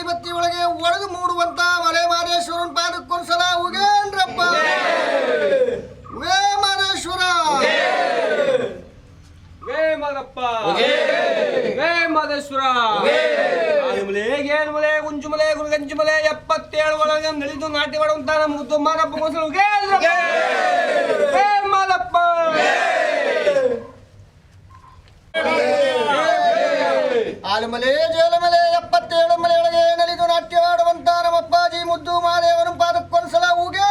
ಬತ್ತಿ ಒಳಗೆ ಒಳಗೆ ಮೂಡುವಂತ ಮಲೆ ಮಾದೇಶ್ವರನ್ ಪಾದಕ್ಕೊಂದ್ಸಲ ಉಗೇನ್ರಪ್ಪ ಉಗೇ ಮಾದೇಶ್ವರ ಉಗೇ ಮಾದಪ್ಪ ಉಗೇ ಮಾದೇಶ್ವರ ಏನ್ಮಲೆ ಗುಂಜುಮಲೆ ಗುರುಗಂಜುಮಲೆ 77 ಒಳಗೆ ನಳಿದು ನಾಟ್ಯ ಮಾಡುವಂತ ನಮ್ಮ ಮುದ್ದು ಮಾದಪ್ಪ ಉಗೇ ಮಾದಪ್ಪ ಆಲಮಲೆ ಜೇಲಮಲೆ 77 ಮಲೆಯೊಳಗೆ ನಲಿದು ನಾಟ್ಯವಾಡುವಂತ ನಮ್ಮಪ್ಪಾಜಿ ಮುದ್ದು ಮಾದೇವನ ಪಾದಕ್ಕೊಂದ್ಸಲ ಉಗೇ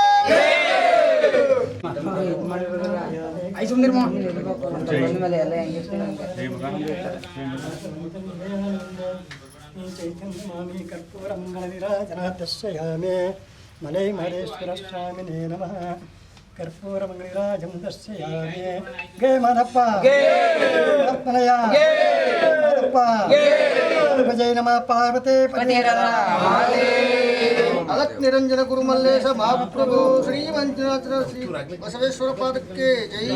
ಚೈತನ್ಯಮಾಮಿ ಕರ್ಪೂರಮಂಗಳನಿರಾಜನಾಥಸ್ಯಾಮಿ ಮಲೈ ಮಹದೇಶ್ವರ ಸ್ವಾಮಿನೇ ನಮಃ ಕರ್ಪೂರಮಂಗಳನಿರಾಜಂ ದರ್ಶಯಾಮಿ ಗೇ ಮಾದಪ್ಪ ಮಾದಪ್ಪನಯ್ಯ ಮಾದಪ್ಪ ಜೈ ನಮಃ ಪಾರ್ವತಿ ಪತಿ ಅಲಕ್ ನಿರಂಜನ ಗುರು ಮಲ್ಲೇಶ ಮಹಾಪ್ರಭು ಶ್ರೀ ಮಂಜುನಾಥ ಶ್ರೀ ಬಸವೇಶ್ವರ ಪಾದಕ್ಕೆ ಜೈ.